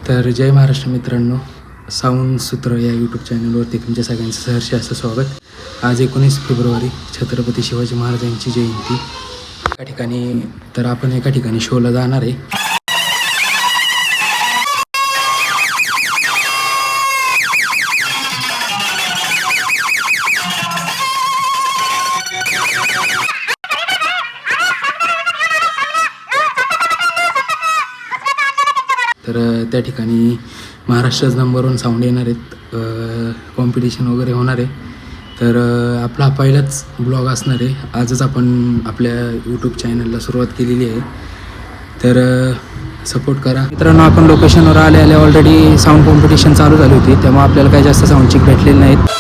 तर जय महाराष्ट्र मित्रांनो, साऊंड सूत्र या यूट्यूब चॅनलवरती तुमच्या सगळ्यांचं सहर्ष असं स्वागत. आज 19 फेब्रुवारी छत्रपती शिवाजी महाराजांची जयंती. एका ठिकाणी शोला जाणार आहे. तर त्या ठिकाणी महाराष्ट्राच नंबर 1 साऊंड येणार आहेत. कॉम्पिटिशन वगैरे होणार आहे. तर आपला हा पहिलाच ब्लॉग असणार आहे. आजच आपण आपल्या यूट्यूब चॅनलला सुरुवात केलेली आहे. तर सपोर्ट करा मित्रांनो. आपण लोकेशनवर आले ऑलरेडी साऊंड कॉम्पिटिशन चालू झाली होती, त्यामुळे आपल्याला काही जास्त साऊंड चेक भेटलेले नाहीत.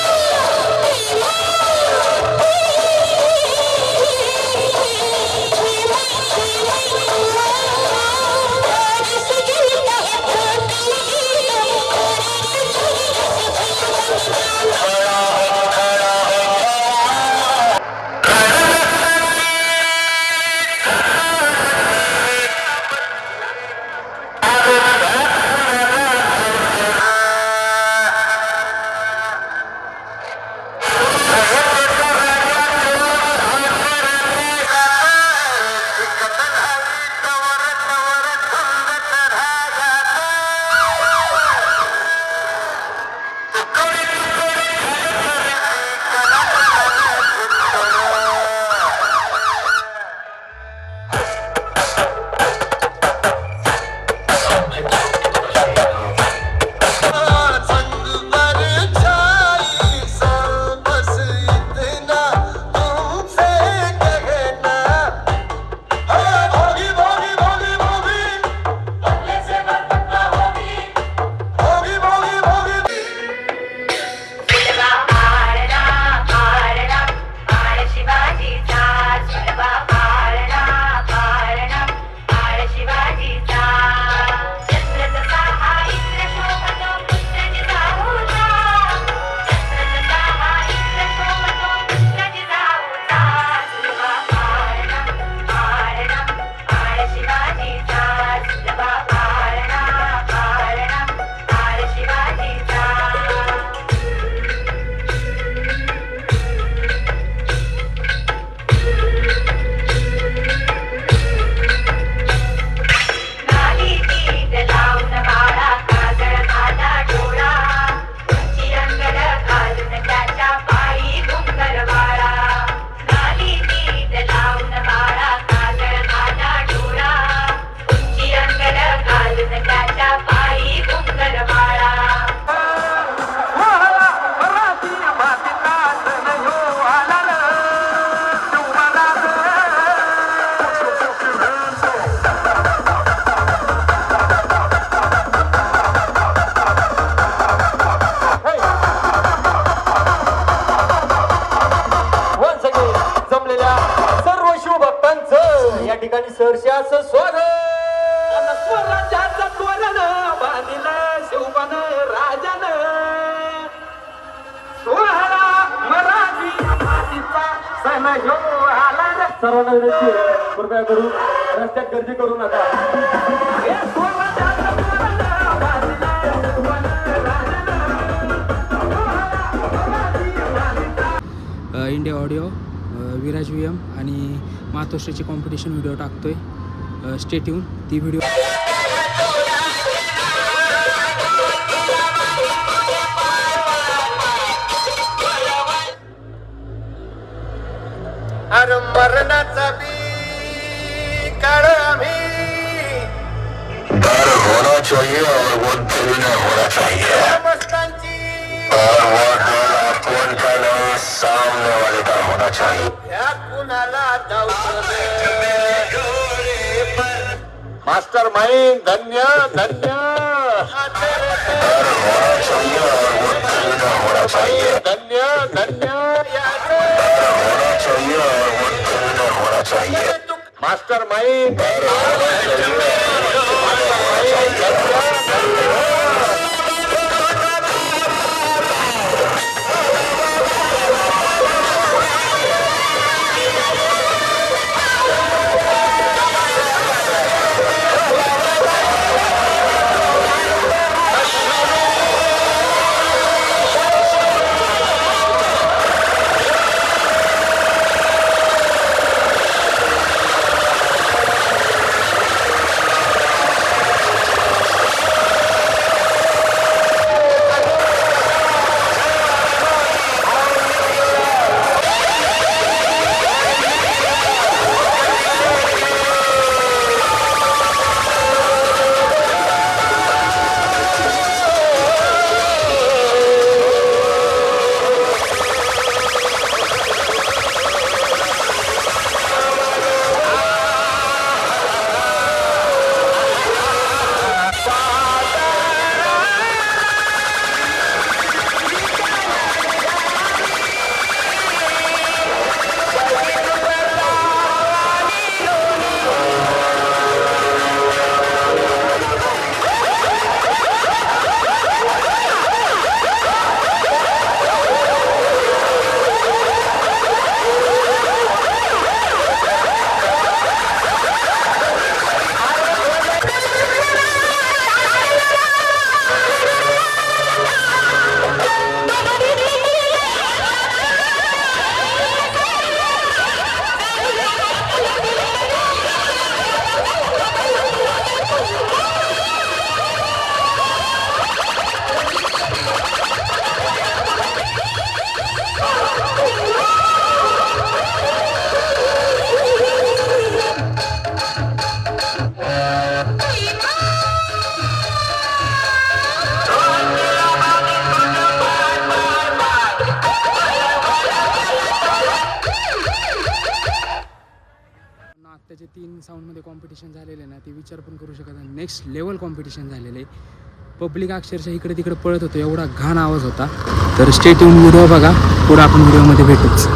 ठिकाणी सहर्षाचं स्वागत. स्वराज्याचं तोरण बांधिलं शिवबन राजानं. सोहळा मराठी मातीचा सण ह्यो आला रे. सर्वांना विनंती आहे, कृपया करून रस्त्यात गर्दी करू नका. स्वराज्याचं तोरण बांधिलं शिवबन राजानं. इंडिया ऑडिओ, विराज VM आणि मातोश्रीची कॉम्पिटिशन व्हिडिओ टाकतोय. Stay tune. ती व्हिडिओ अरे मरणाचा बी काळ आम्ही डर होना चाहिए और वो दिल में होना चाहिए. मस्तांची और वो दिल अपन का नहीं, सामने वाले का होना चाहिए. या कुणाला मास्टर माइंड धन्य धन्य. डर होना चाहिए और वो दिल में होना चाहिए. धन्य धन्य डर होना चाहिए और वो दिल में होना चाहिए. मास्टर माइंड कॉम्पिटिशन झालेलं आहे ना ते विचार पण करू शकत नाही. नेक्स्ट लेवल कॉम्पिटिशन झालेलं आहे. पब्लिक अक्षरशः इकडे तिकडे पळत होतं, एवढा घाण आवाज होता. तर स्टे ट्यून, व्हिडिओ बघा, पुढे आपण व्हिडिओमध्ये भेटूच.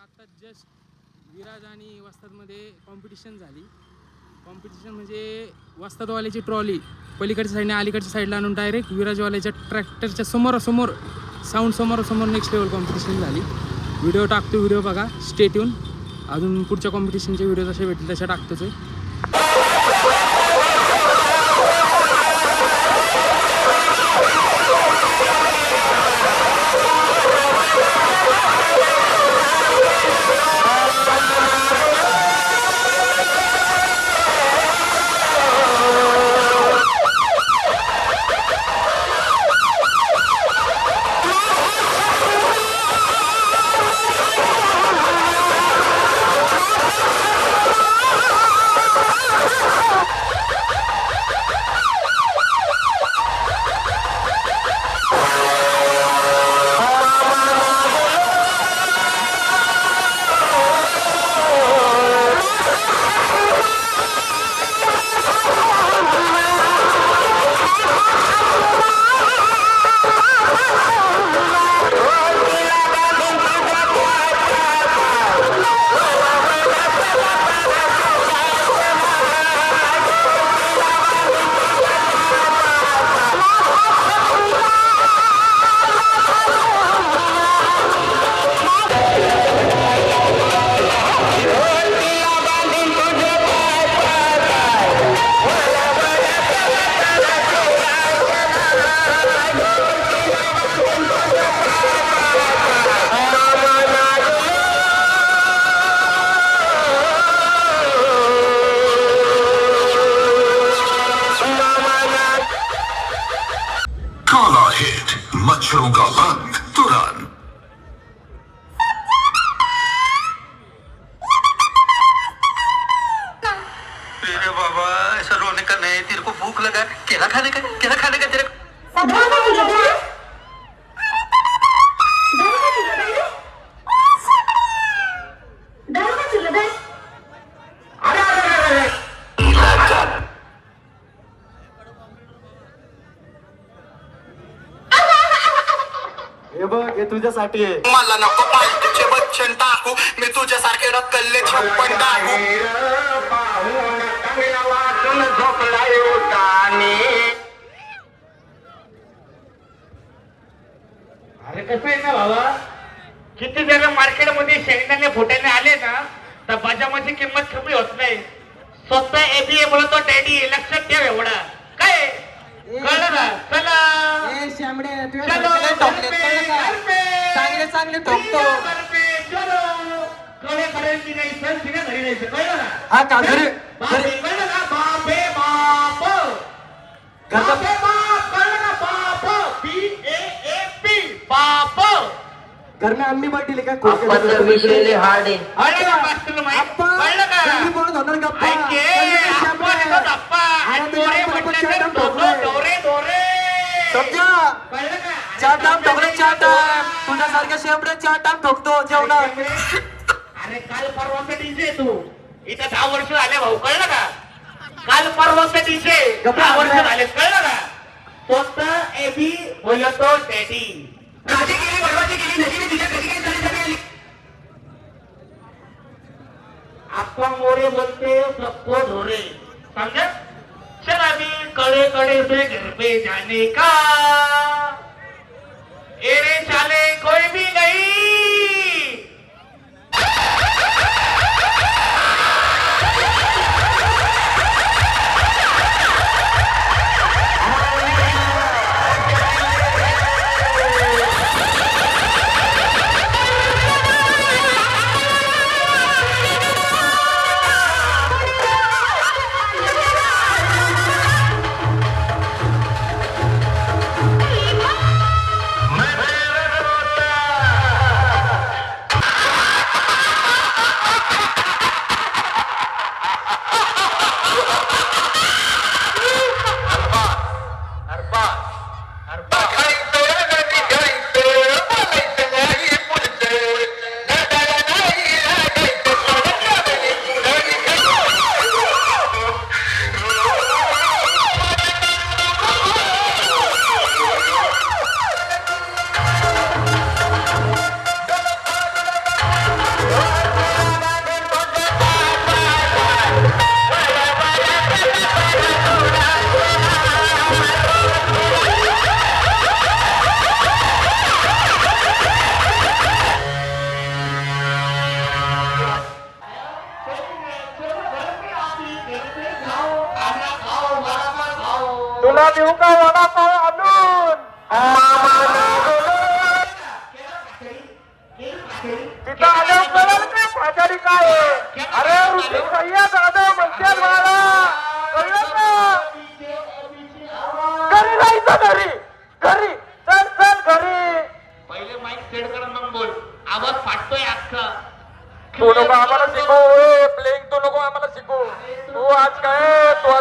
आता जस्ट विराज आणि वस्तादमध्ये कॉम्पिटिशन झाली. कॉम्पिटिशन म्हणजे वस्तादवाल्याची ट्रॉली पलीकडच्या साईडने अलीकडच्या साईडला आणून डायरेक्ट विराजवाल्याच्या ट्रॅक्टरच्या समोरासमोर साऊंड समोरासमोर नेक्स्ट लेवल कॉम्पिटिशन झाली. व्हिडिओ टाकतो, व्हिडिओ बघा, स्टे ट्यून. अजून पुढच्या कॉम्पिटिशनचे व्हिडिओ जसे भेटतील तशा टाकतोच आहे. मच्छरों का अंत तुरंत। अरे बाबा ऐसा रोने का नहीं, तेरे को भूख लगा, केला खाने का तेरे को। हे बघ, हे तुझ्यासाठी आहे. मला नको पालतूचे बच्चन टाकू, मी तुझ्यासारखे रक्कल्ले छप्पन टाकू. अरे कसं आहे ना बाबा, किती जण मार्केटमध्ये शेंगदाणे फुटाने आले ना तर बाजामाची किंमत कमी होत नाही. स्वतः एबीए बोलतो डॅडी, लक्षात ठेव एवढा. काय कळलं ना? चला चांगले चांगले ठोकतो. कडे करायची नाही, सर तिने घरी जायचं. कळलं ना? हा का घरी बाप, कळलं ना? बाप हे बाप. बापे बाप, कळलं का? बाप, BAAP, बाप. घरने अंडी पाटील का कळलं का मास्तर माहित? कळलं का? ऐके, आपण येतो धप्पा, आणि दोरे म्हटलं तर दोरे. समजा कळलं का? चार टाइम ठोकले, चार टाइम तुझ्यासारख्या शेंबडे चार टाइम ठोकतो जेवणात. अरे काल परवाचा डीजे तू इथं 10 वर्ष झाले भाऊ, कळलं का? काल परवाचा डीजे 10 वर्ष झाले, कळलं का? स्वतः एबी बोलतो डॅडी. राजी केली, बरबादी केली, नशीब तिच्या घरी काही झाली सगळी. आप्पा मोरे बोलते सबको धोरे, समझा? चल अभी कड़े कड़े से घर पे जाने का, एरे चाले कोई भी नहीं. तुला देऊ का वडापाव आणून? तिथं आल्यावर कळलं का भाजारी काय आहे? अरे ऋषी सह्या दादा म्हणतात मला, कळलं का? घरी जायचं, घरी चल घरी. पहिले माईक सेट कर, मग बोल. आवाज फाटतोय अख्खा. तू नको आम्हाला शिकू, प्लेइंग तू नको आम्हाला शिकू. तू आज काय तू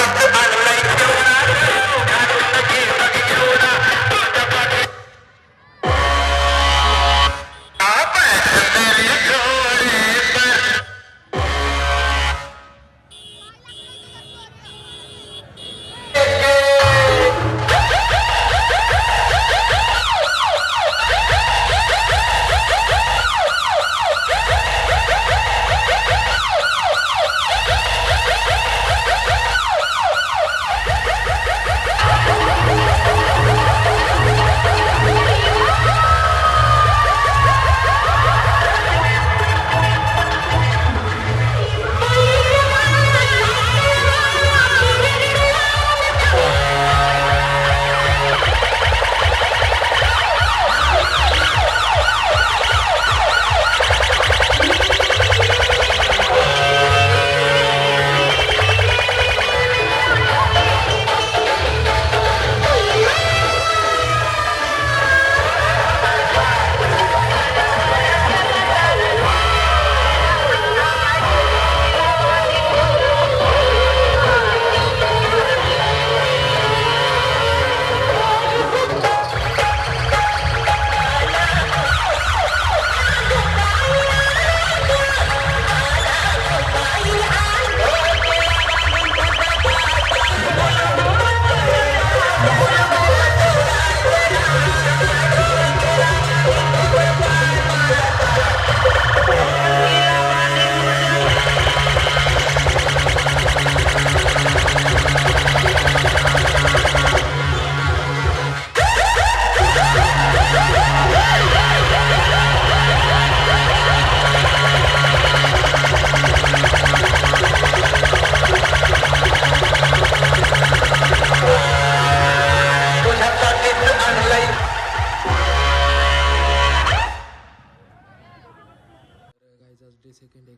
तुझ्या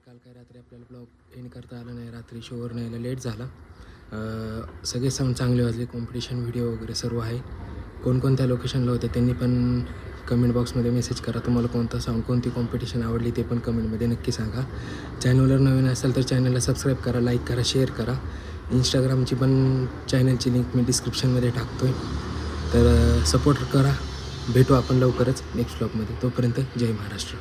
काल काय रात्री आपल्याला ब्लॉग एंड करता आला नाही, रात्री शोवर न्यायला लेट झाला. सगळे साऊंड चांगले वाजले, कॉम्पिटिशन व्हिडिओ वगैरे सर्व आहे. कोणकोणत्या लोकेशनला होते त्यांनी पण कमेंट बॉक्समध्ये मेसेज करा. तुम्हाला कोणता साऊंड, कोणती कॉम्पिटिशन आवडली ते पण कमेंटमध्ये नक्की सांगा. चॅनलवर नवीन असेल तर चॅनलला सबस्क्राईब करा, लाईक करा, शेअर करा. इंस्टाग्रामची पण चॅनलची लिंक मी डिस्क्रिप्शनमध्ये टाकतो आहे, तर सपोर्ट करा. भेटू आपण लवकरच नेक्स्ट ब्लॉगमध्ये. तोपर्यंत जय महाराष्ट्र.